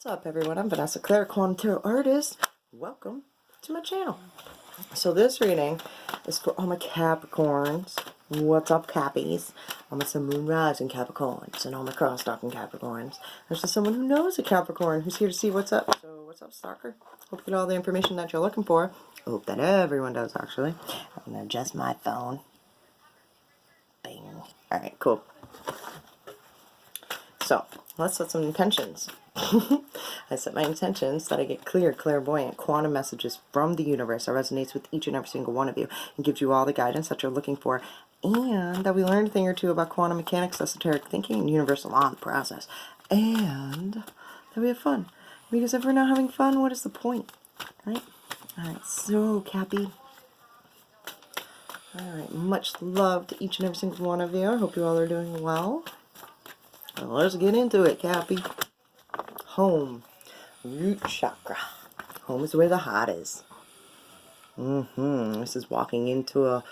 What's up, everyone? I'm Vanessa, CAPRICORN Tarot Artist. Welcome to my channel. So this reading is for all my Capricorns. What's up, Cappies? All my Sun, Moon, Rising Capricorns and all my cross-stalking Capricorns. There's just someone who knows a Capricorn who's here to see what's up. So what's up, stalker? Hope you get all the information that you're looking for. I hope that everyone does, actually. I'm going to adjust my phone. Bing. Alright, cool. So, let's set some intentions. I set my intentions that I get clear, clairvoyant, quantum messages from the universe that resonates with each and every single one of you and gives you all the guidance that you're looking for, and that we learn a thing or two about quantum mechanics, esoteric thinking, and universal law in the process, and that we have fun. Because if we're not having fun, what is the point, right? Alright, so Cappy. Alright, much love to each and every single one of you. I hope you all are doing well. Well, let's get into it, Cappy. Home. Root chakra. Home is where the heart is. This is walking into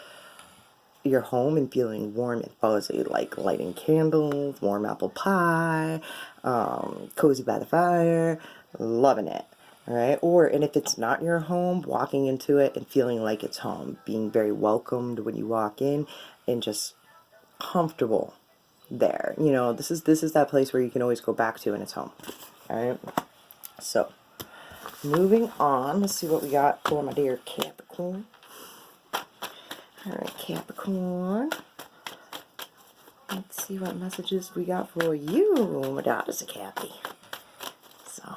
your home and feeling warm and fuzzy, like lighting candles, warm apple pie, cozy by the fire, loving it. Alright? And if it's not your home, walking into it and feeling like it's home, being very welcomed when you walk in and just comfortable there. You know, this is that place where you can always go back to and it's home. Alright? So, moving on, let's see what we got for my dear Capricorn. Alright, Capricorn. Let's see what messages we got for you. My daughter's a Cappy. So,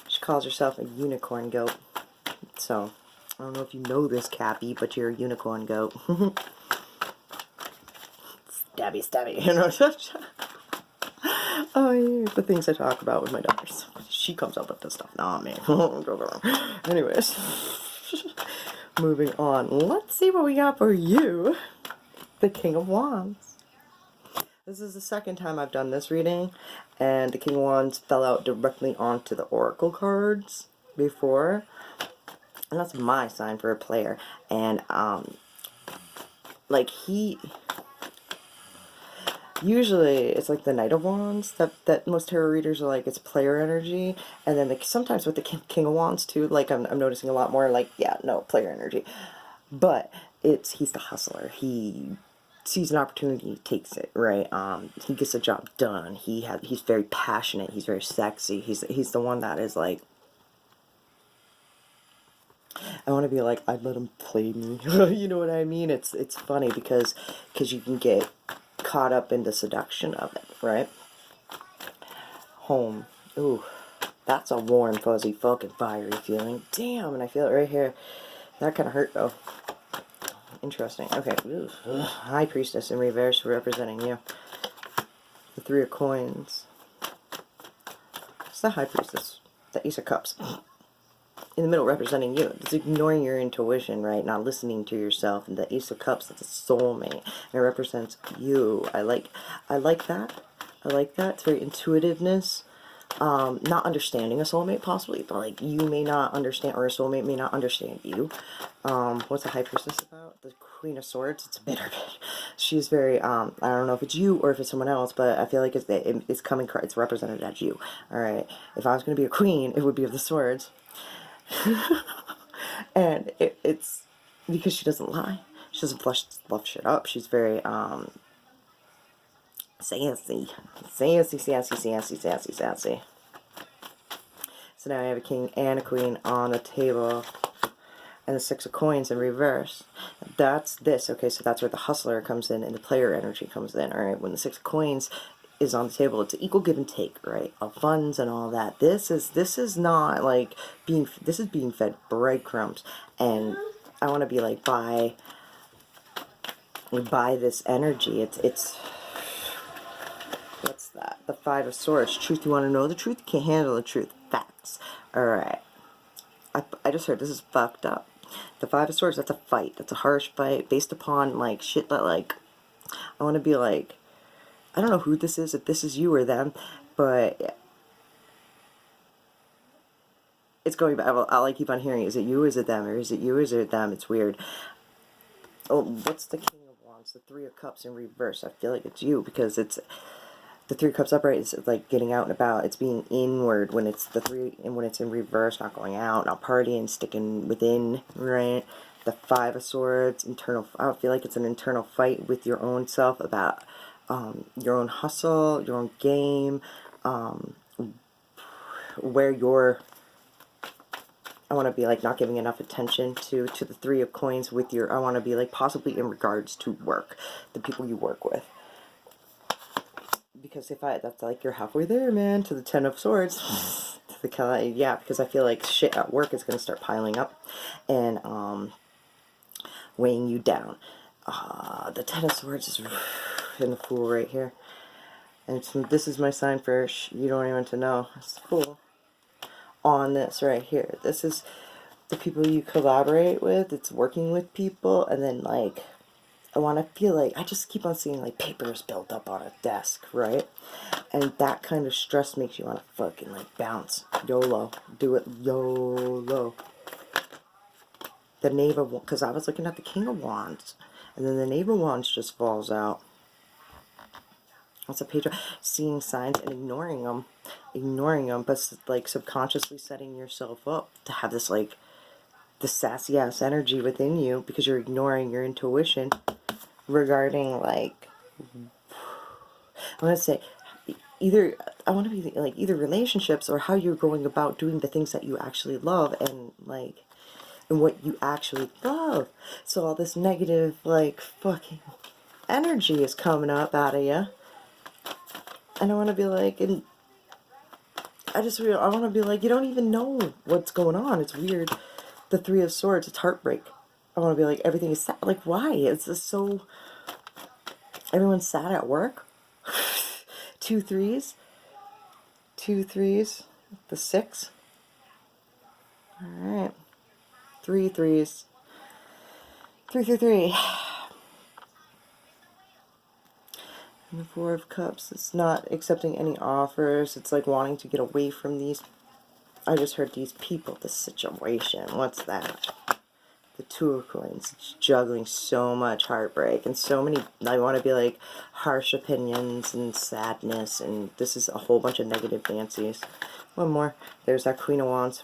she calls herself a unicorn goat. So, I don't know if you know this, Cappy, but you're a unicorn goat. Stabby, stabby, you know. Oh, yeah, the things I talk about with my daughters. She comes up with this stuff, not me. Anyways, moving on. Let's see what we got for you. The King of Wands. This is the second time I've done this reading, and the King of Wands fell out directly onto the Oracle cards before. And that's my sign for a player. And, usually it's like the Knight of Wands that most tarot readers are like, it's player energy, and then sometimes with the King of Wands too, like I'm noticing a lot more like, yeah, no, player energy, but he's the hustler. He sees an opportunity, he takes it, right? He gets the job done. He's very passionate. He's very sexy. He's the one that is like, I want to be like, I'd let him play me. You know what I mean? It's funny because you can get caught up in the seduction of it, right? Home. Ooh, that's a warm, fuzzy, fucking fiery feeling. Damn, and I feel it right here. That kind of hurt, though. Interesting. Okay. Ooh. High Priestess in reverse representing you. The Three of Coins. It's the High Priestess. The Ace of Cups. In the middle representing you. It's ignoring your intuition, right? Not listening to yourself. And the Ace of Cups, that's a soulmate. And it represents you. I like that. I like that. It's very intuitiveness. Not understanding a soulmate possibly, but like you may not understand, or a soulmate may not understand you. What's the High Priestess about? The Queen of Swords. It's a bitter bitch. She's very, I don't know if it's you or if it's someone else, but I feel like it's represented as you. Alright. If I was going to be a queen, it would be of the swords. And it's because she doesn't lie. She doesn't fluff shit up. She's very sassy. So now I have a king and a queen on the table, and the Six of Coins in reverse. That's this. Okay, so that's where the hustler comes in and the player energy comes in. Alright, when the Six of Coins is on the table, it's an equal give and take, right, of funds and all that. This is not like this is being fed breadcrumbs, and I want to be like, buy this energy. It's what's that? The Five of Swords. Truth. You want to know the truth? You can't handle the truth. Facts. Alright, I just heard this is fucked up. The Five of Swords, that's a fight. That's a harsh fight based upon like shit that like, I want to be like, I don't know who this is, if this is you or them, but it's going back. I'll keep on hearing, is it you, is it them, or is it you, is it them? It's weird. Oh, what's the King of Wands? The Three of Cups in reverse. I feel like it's you because it's The Three of Cups upright is like getting out and about. It's being inward when it's the three, and when it's in reverse, not going out, not partying, sticking within, right? The Five of Swords, internal. I feel like it's an internal fight with your own self about your own hustle, your own game, where you're. I want to be like not giving enough attention to the Three of Coins with your. I want to be like possibly in regards to work, the people you work with. Because that's like you're halfway there, man, to the Ten of Swords. To the yeah, because I feel like shit at work is gonna start piling up, and weighing you down. The Ten of Swords is in the Fool right here, and so this is my sign for you don't even to know. It's the Fool. On this right here, this is the people you collaborate with. It's working with people, and then like I want to feel like I just keep on seeing like papers built up on a desk, right? And that kind of stress makes you want to fucking like bounce. YOLO. Do it YOLO. The Knave of Wands, because I was looking at the King of Wands, and then the Knave of Wands just falls out. That's a page of seeing signs and ignoring them, but like subconsciously setting yourself up to have this like the sassy ass energy within you because you're ignoring your intuition regarding like I want to say either I want to be like either relationships or how you're going about doing the things that you actually love and like and what you actually love. So all this negative like fucking energy is coming up out of you. And I want to be like, and I want to be like, you don't even know what's going on. It's weird. The Three of Swords, it's heartbreak. I want to be like, everything is sad. Like, why? It's just so, everyone's sad at work. Two threes. The 6. Alright. 3 threes. 3. And the Four of Cups, it's not accepting any offers. It's like wanting to get away from these. I just heard these people, the situation. What's that? The Two of Coins. It's juggling so much heartbreak and so many, I want to be like, harsh opinions and sadness. And this is a whole bunch of negative Nancy's. One more. There's that Queen of Wands.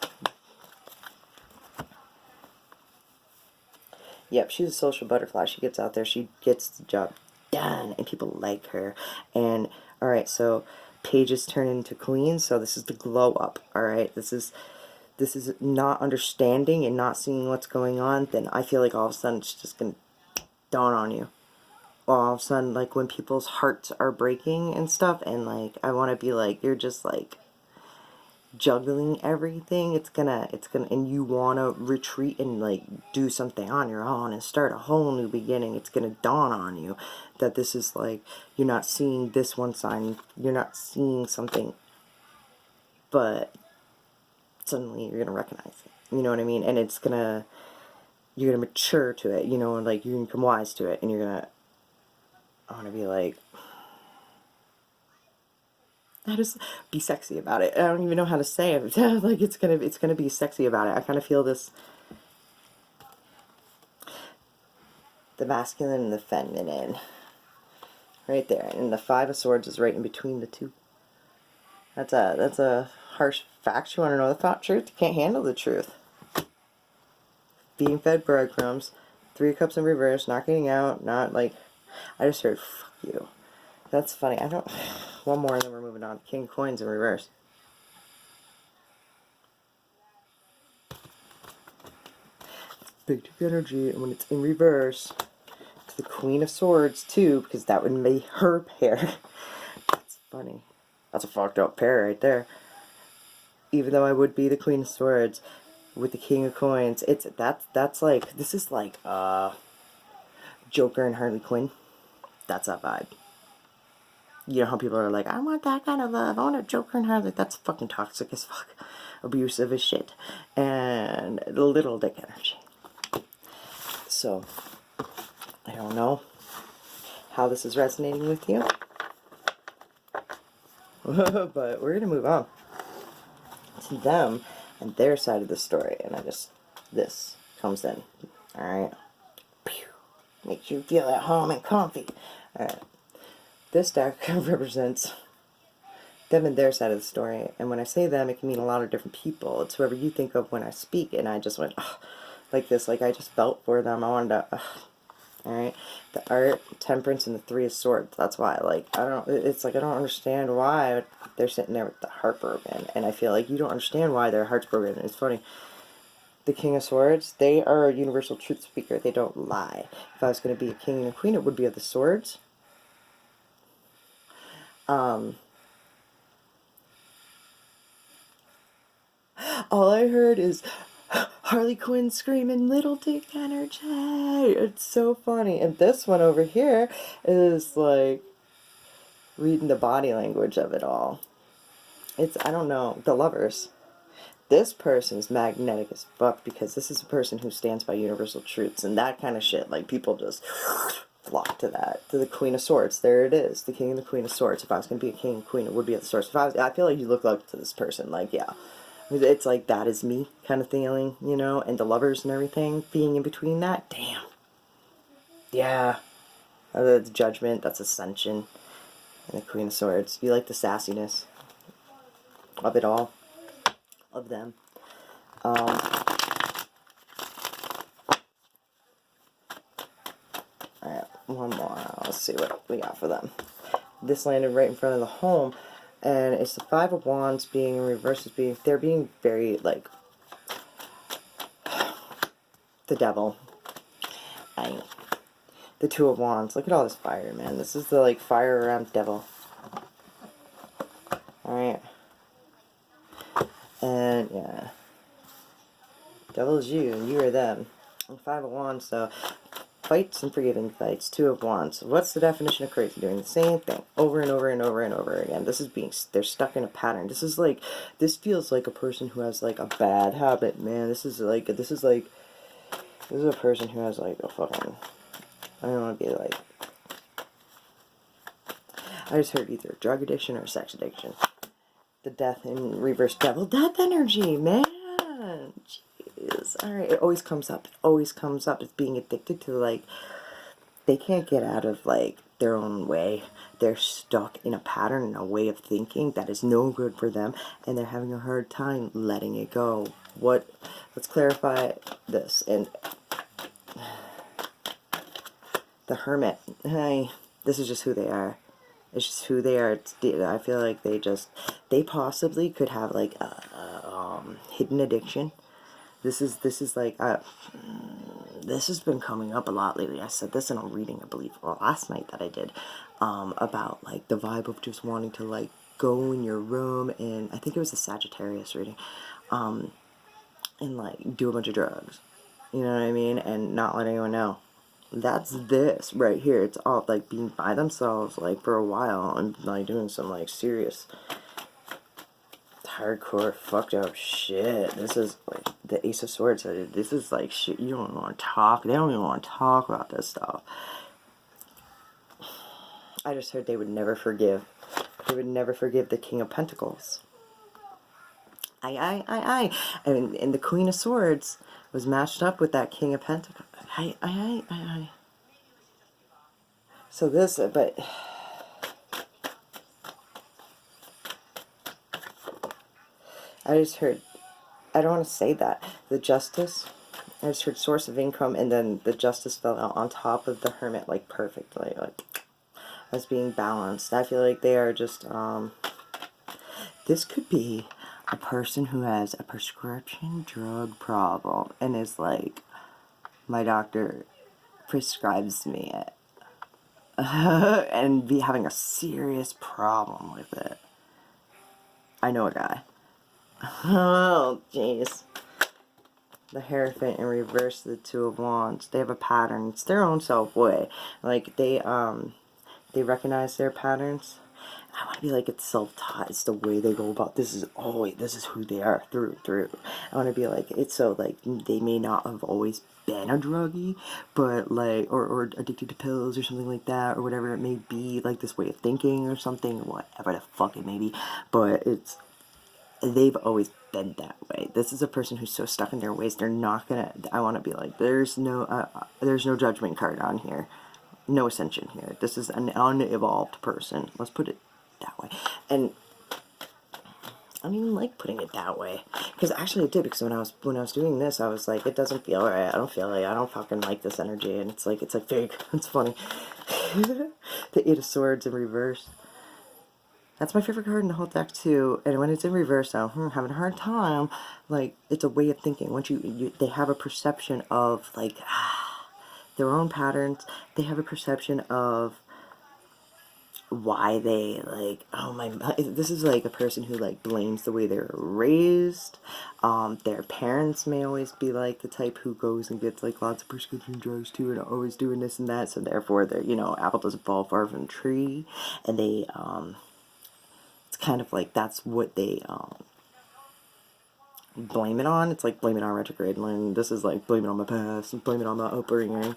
Yep, she's a social butterfly. She gets out there. She gets the job done. And people like her. And, alright, so pages turn into queens. So this is the glow up. Alright, this is not understanding and not seeing what's going on. Then I feel like all of a sudden it's just going to dawn on you. All of a sudden, like when people's hearts are breaking and stuff. And like, I want to be like, you're just like juggling everything. It's gonna and you want to retreat and like do something on your own and start a whole new beginning. It's gonna dawn on you that this is like you're not seeing this one sign, you're not seeing something, but suddenly you're gonna recognize it, you know what I mean? And you're gonna mature to it, you know, and like you're gonna become wise to it, and I want to be like, I just be sexy about it. I don't even know how to say it. Like it's gonna be sexy about it. I kind of feel this, the masculine and the feminine, right there. And the Five of Swords is right in between the two. That's a harsh fact. You want to know the truth? You can't handle the truth. Being fed breadcrumbs. Three of Cups in reverse. Not getting out. Not like. I just heard fuck you. That's funny. I don't. One more and then we're moving on. King of Coins in reverse. Big energy, and when it's in reverse, it's the Queen of Swords too, because that would be her pair. That's funny. That's a fucked up pair right there. Even though I would be the Queen of Swords with the King of Coins, that's like, this is like Joker and Harley Quinn. That's that vibe. You know how people are like, I want that kind of love. I want a Joker and Harley. That's fucking toxic as fuck. Abusive as shit. And little dick energy. So, I don't know how this is resonating with you. But we're going to move on to them and their side of the story. And this comes in. Alright? Makes you feel at home and comfy. Alright. This deck represents them and their side of the story. And when I say them, it can mean a lot of different people. It's whoever you think of when I speak. And I just went, oh, like this. Like, I just felt for them. I wanted to, alright? The art, temperance, and the 3 of swords. That's why, like, it's like, I don't understand why they're sitting there with the heart broken. And I feel like you don't understand why their heart's broken. It's funny. The King of Swords, they are a universal truth speaker. They don't lie. If I was going to be a king and a queen, it would be of the swords. All I heard is Harley Quinn screaming, little dick energy. It's so funny. And this one over here is like reading the body language of it all. It's, I don't know, the Lovers. This person's magnetic as fuck because this is a person who stands by universal truths and that kind of shit. Like, people just flock to that. To the Queen of Swords. There it is. The King and the Queen of Swords. If I was going to be a king and queen, it would be at the Swords. I feel like you look up to this person. Like, yeah. It's like, that is me kind of feeling, you know? And the Lovers and everything being in between that. Damn. Yeah. That's Judgment. That's Ascension. And the Queen of Swords. You like the sassiness of it all. Of them. Alright, one more. Let's see what we got for them. This landed right in front of the home, and it's the 5 of Wands being in reverse. They're being very, like, the devil. The 2 of Wands. Look at all this fire, man. This is the, like, fire around devil. Alright. And, yeah. Devil is you, and you are them. And 5 of Wands, so fights and forgiving fights. 2 of Wands. What's the definition of crazy? Doing the same thing over and over and over and over again. This is they're stuck in a pattern. This is like, this feels like a person who has like a bad habit, man. This is a person who has like a fucking, I don't want to be like, I just heard either drug addiction or sex addiction. The death in reverse devil. Death energy, man. Jeez. Alright, it always comes up. It always comes up. It's being addicted to, like, they can't get out of, like, their own way. They're stuck in a pattern and a way of thinking that is no good for them, and they're having a hard time letting it go. Let's clarify this. And the Hermit. Hey, this is just who they are. It's just who they are. I feel like they possibly could have like a hidden addiction. This is like this has been coming up a lot lately. I said this in a reading, I believe, last night that I did, about like the vibe of just wanting to like go in your room, and I think it was a Sagittarius reading, and like do a bunch of drugs. You know what I mean? And not let anyone know. That's this right here. It's all like being by themselves like for a while and like doing some like serious hardcore fucked up shit. This is like the Ace of Swords. This is like shit you don't even want to talk. They don't even want to talk about this stuff. I just heard they would never forgive. They would never forgive the King of Pentacles. And the Queen of Swords was matched up with that King of Pentacles. So this, but I just heard, I don't want to say that. The Justice, I just heard source of income, and then the Justice fell out on top of the Hermit, like perfectly, like as being balanced. I feel like they are just, this could be a person who has a prescription drug problem and is like, my doctor prescribes me it. And be having a serious problem with it. I know a guy. Oh, jeez. The Hierophant in reverse, the 2 of Wands. They have a pattern. It's their own self-way. Like, they recognize their patterns. I want to be like, it's self-taught. It's the way they go about, this is who they are through and through. I want to be like, it's so, like, they may not have always been a druggie, but, like, or addicted to pills or something like that, or whatever it may be, like, this way of thinking or something, whatever the fuck it may be, but they've always been that way. This is a person who's so stuck in their ways, they're not gonna, I want to be like, there's no judgment card on here. No ascension here. This is an unevolved person. Let's put it that way. And I don't even like putting it that way. Because actually it did, because when I was doing this, I was like, it doesn't feel right. I don't feel like, I don't fucking like this energy. And it's like fake. It's funny. The Eight of Swords in reverse. That's my favorite card in the whole deck too. And when it's in reverse now, having a hard time. Like, it's a way of thinking. Once they have a perception of, like, their own patterns. They have a perception of why they, like, oh my, this is like a person who, like, blames the way they were raised. Their parents may always be like the type who goes and gets, like, lots of prescription drugs too, and always doing this and that, so therefore they're, you know, apple doesn't fall far from the tree. And they it's kind of like that's what they blame it on. It's like blame it on retrograde, and this is like blame it on my past, blame it on my upbringing.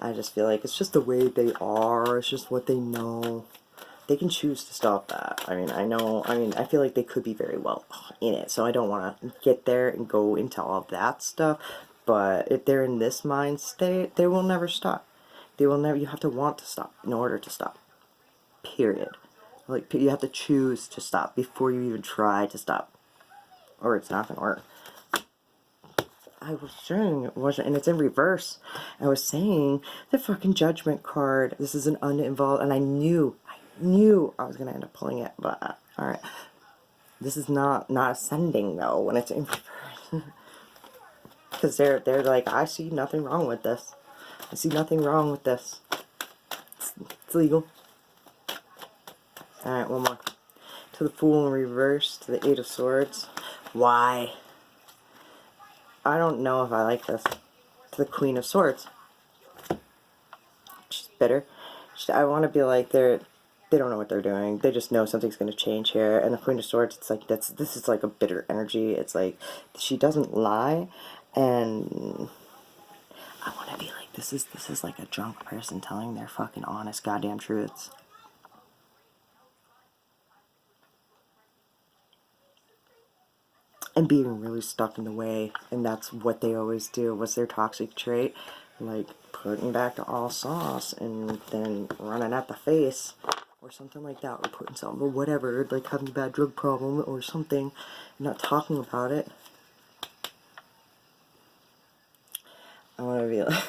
I just feel like it's just the way they are. It's just what they know. They can choose to stop that. I mean, I feel like they could be very well in it. So I don't want to get there and go into all of that stuff. But if they're in this mind state, they will never stop. They will never, you have to want to stop in order to stop. Period. Like, you have to choose to stop before you even try to stop. Or it's not going to work. I was saying it wasn't, and it's in reverse. I was saying the fucking Judgment card. This is an uninvolved, and I knew I was gonna end up pulling it, but all right. This is not ascending though when it's in reverse, because they're like, I see nothing wrong with this. I see nothing wrong with this. It's legal. All right, one more. To the Fool in reverse. To the Eight of Swords. Why? I don't know if I like this. To the Queen of Swords. She's bitter. I want to be like, they don't know what they're doing. They just know something's going to change here. And the Queen of Swords, it's like, this is like a bitter energy. It's like, she doesn't lie. And I want to be like, this is like a drunk person telling their fucking honest goddamn truths. And being really stuck in the way, and that's what they always do. What's their toxic trait? Like, putting back to all sauce, and then running at the face, or something like that, or putting something, or whatever, like having a bad drug problem, or something, not talking about it. I want to be like,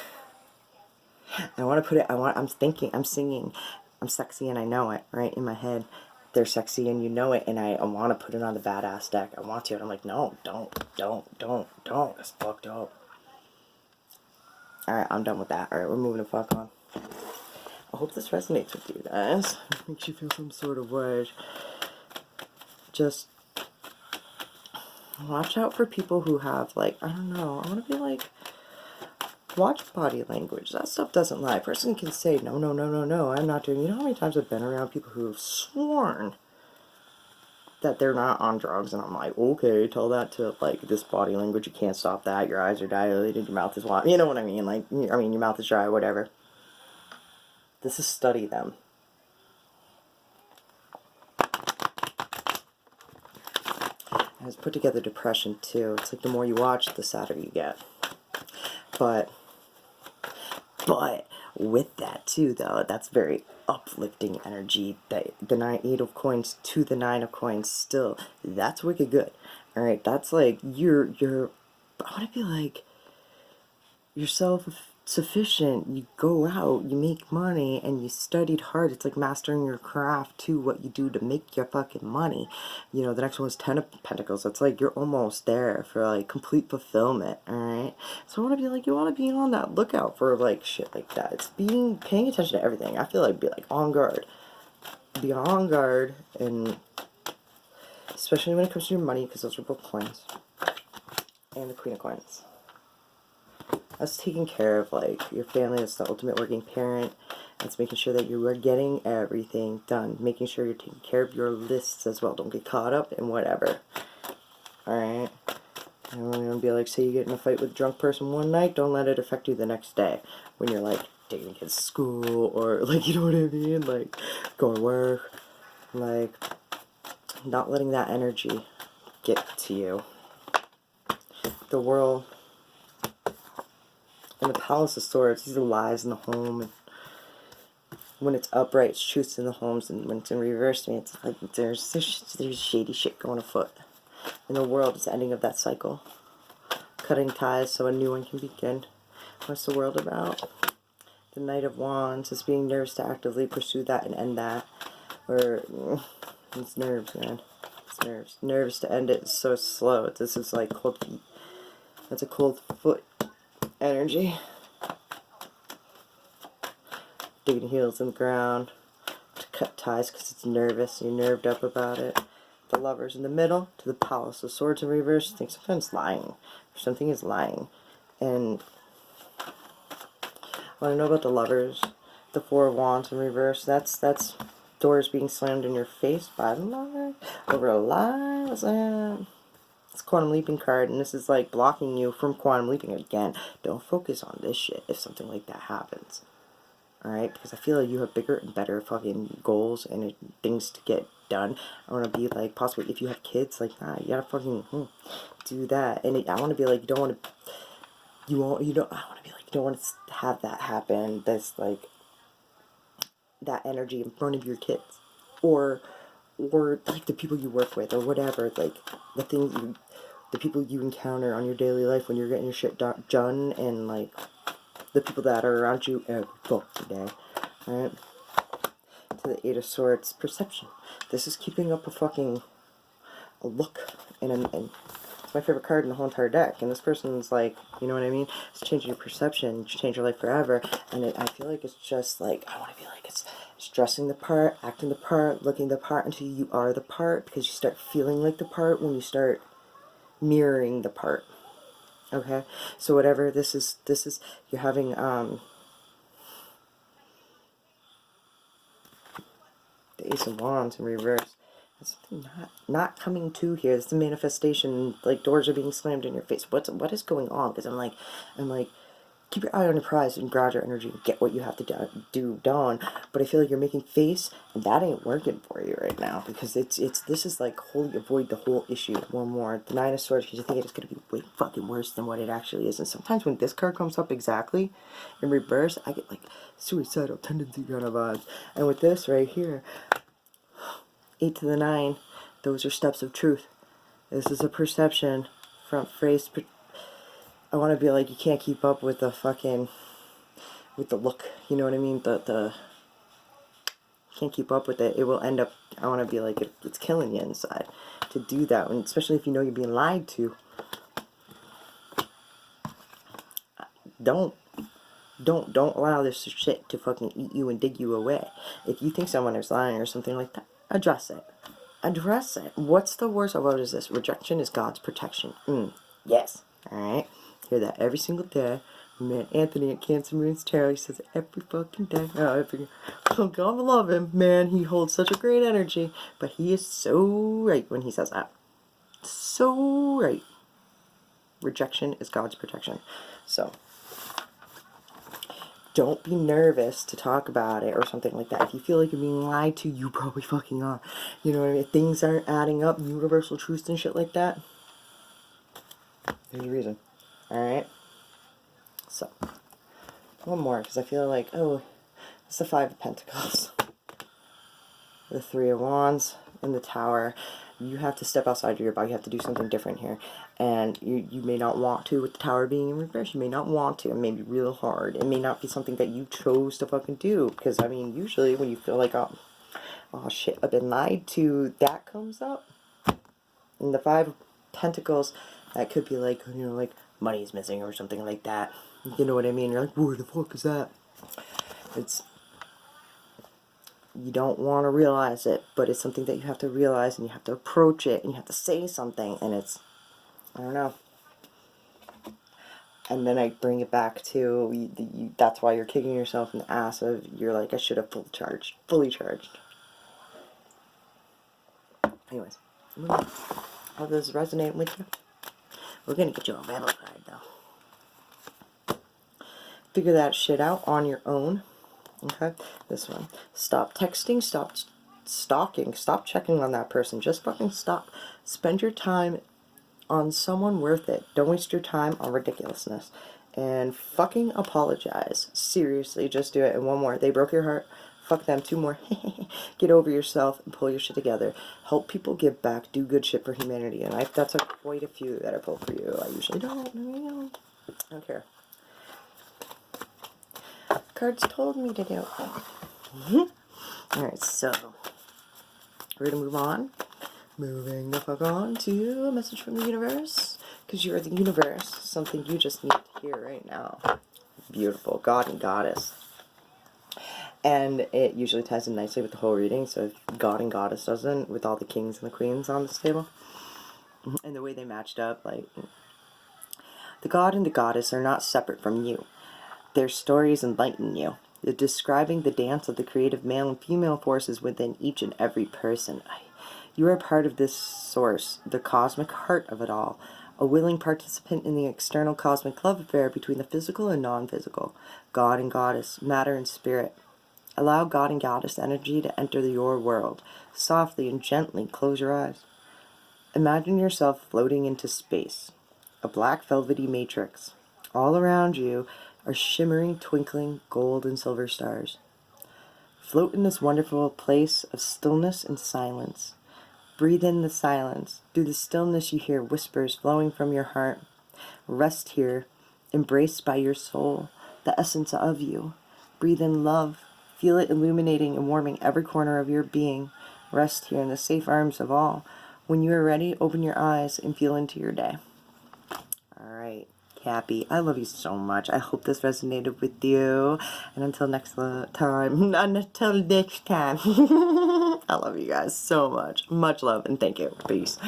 I want to put it, I'm singing, I'm sexy and I know it, right, in my head. They're sexy and you know it, and I want to put it on the badass deck. I want to, and I'm like, no, don't. It's fucked up. Alright, I'm done with that. Alright, we're moving the fuck on. I hope this resonates with you guys. Makes you feel some sort of way. Just watch out for people who have, like, I don't know, I want to be like, watch body language. That stuff doesn't lie. A person can say, no, I'm not doing. You know how many times I've been around people who have sworn that they're not on drugs, and I'm like, okay, tell that to, like, this body language. You can't stop that. Your eyes are dilated. Your mouth is wide. You know what I mean? Like, I mean, your mouth is dry, whatever. This is study them. It has put together depression, too. It's like the more you watch, the sadder you get. But with that too, though, that's very uplifting energy. That the Eight of Coins to the Nine of Coins, still, that's wicked good. All right, that's like you're. I want to be like, you're self-sufficient. You go out, you make money, and you studied hard. It's like mastering your craft to what you do to make your fucking money. You know, the next one is Ten of Pentacles. It's like you're almost there for, like, complete fulfillment, alright? So I want to be like, you want to be on that lookout for, like, shit like that. It's paying attention to everything. I feel like be, like, on guard. Be on guard, and especially when it comes to your money, because those are both coins. And the Queen of Coins. That's taking care of, like, your family. That's the ultimate working parent. That's making sure that you are getting everything done. Making sure you're taking care of your lists as well. Don't get caught up in whatever. Alright? I don't want to be like, say you get in a fight with a drunk person one night, don't let it affect you the next day. When you're, like, taking kids to school, or, like, you know what I mean? Like, going to work. Like, not letting that energy get to you. The World. And the Palace of Swords, these are lies in the home. And when it's upright, it's truth in the homes, and when it's in reverse, it's like there's shady shit going afoot. And the world is the ending of that cycle. Cutting ties so a new one can begin. What's the world about? The Knight of Wands is being nervous to actively pursue that and end that. Or, it's nerves, man. It's nerves. Nervous to end it so slow. This is like cold feet. That's a cold foot energy. Digging heels in the ground to cut ties because it's nervous. You're nerved up about it. The Lovers in the middle to the Palace of Swords in reverse. I think sometimes lying. Or something is lying. And what I know about the Lovers, the Four of Wands in reverse, that's doors being slammed in your face by the lie, over a lie. It's quantum leaping card, and this is like blocking you from quantum leaping again. Don't focus on this shit if something like that happens. Alright? Because I feel like you have bigger and better fucking goals and things to get done. I want to be like, possibly if you have kids, like, nah, you gotta fucking do that. And I want to be like, you don't want to, I want to be like, you don't want to have that happen. That's like, that energy in front of your kids. Or like the people you work with, or whatever, like, the people you encounter on your daily life when you're getting your shit done, and like, the people that are around you every fucking day, right? To the Eight of Swords, perception. This is keeping up a look, and it's my favorite card in the whole entire deck, and this person's like, you know what I mean? It's changing your perception, change your life forever, and I feel like it's just like, I want to be like, it's dressing the part, acting the part, looking the part until you are the part, because you start feeling like the part when you start mirroring the part. Okay, so whatever this is, you're having, the Ace of Wands in reverse. There's something not coming to here. It's the manifestation, like doors are being slammed in your face. What is going on? Because I'm like, keep your eye on your prize and ground your energy and get what you have to do done. But I feel like you're making face, and that ain't working for you right now, because this is like wholly avoid the whole issue. One more, the Nine of Swords, because you think it's gonna be way fucking worse than what it actually is. And sometimes when this card comes up exactly in reverse, I get like suicidal tendency kind of vibes. And with this right here, 8 to the 9, those are steps of truth. This is a perception, front phrase. I want to be like, you can't keep up with the look, you know what I mean? Can't keep up with it. It will end up, I want to be like, it's killing you inside to do that, and especially if you know you're being lied to. Don't allow this shit to fucking eat you and dig you away. If you think someone is lying or something like that, address it. Address it. What's the worst of what is this? Rejection is God's protection. Yes. Alright? Hear that every single day. My man Anthony at Cancer Moon's Tarot, he says it every fucking day. Oh, God love him, man. He holds such a great energy. But he is so right when he says that. So right. Rejection is God's protection. So, don't be nervous to talk about it or something like that. If you feel like you're being lied to, you probably fucking are. You know what I mean? If things aren't adding up, universal truths and shit like that, there's a reason. Alright? So, one more, because I feel like, oh, it's the Five of Pentacles. The Three of Wands and the Tower. You have to step outside your body. You have to do something different here. And you may not want to, with the Tower being in reverse. You may not want to. It may be real hard. It may not be something that you chose to fucking do. Because, I mean, usually when you feel like, oh shit, I've been lied to, that comes up. And the Five of Pentacles, that could be like, you know, like, money's missing or something like that. You know what I mean? You're like, where the fuck is that? You don't want to realize it, but it's something that you have to realize, and you have to approach it, and you have to say something, and it's, I don't know. And then I bring it back to, that's why you're kicking yourself in the ass of, you're like, I should have fully charged. Anyways, how does this resonate with you? We're going to get you a rebel card, though. Figure that shit out on your own. Okay, this one. Stop texting, stop stalking, stop checking on that person. Just fucking stop. Spend your time on someone worth it. Don't waste your time on ridiculousness. And fucking apologize. Seriously, just do it. And one more. They broke your heart. Fuck them. 2 more. Get over yourself and pull your shit together. Help people give back. Do good shit for humanity. And that's quite a few that I pull for you. I usually don't. I don't care. Cards told me to do. Alright, so we're gonna move on. Moving the fuck on to a message from the universe. Because you're the universe. Something you just need to hear right now. Beautiful. God and Goddess. And it usually ties in nicely with the whole reading. So if God and Goddess doesn't, with all the kings and the queens on this table. And the way they matched up, like, the God and the Goddess are not separate from you. Their stories enlighten you. They're describing the dance of the creative male and female forces within each and every person. You are part of this source, the cosmic heart of it all, a willing participant in the external cosmic love affair between the physical and non-physical, God and Goddess, matter and spirit. Allow God and Goddess energy to enter your world. Softly and gently close your eyes. Imagine yourself floating into space, a black velvety matrix. All around you are shimmering, twinkling gold and silver stars. Float in this wonderful place of stillness and silence. Breathe in the silence. Through the stillness you hear whispers flowing from your heart. Rest here, embraced by your soul, the essence of you. Breathe in love. Feel it illuminating and warming every corner of your being. Rest here in the safe arms of all. When you are ready, open your eyes and feel into your day. Alright, Cappy, I love you so much. I hope this resonated with you. And until next time, I love you guys so much. Much love and thank you. Peace.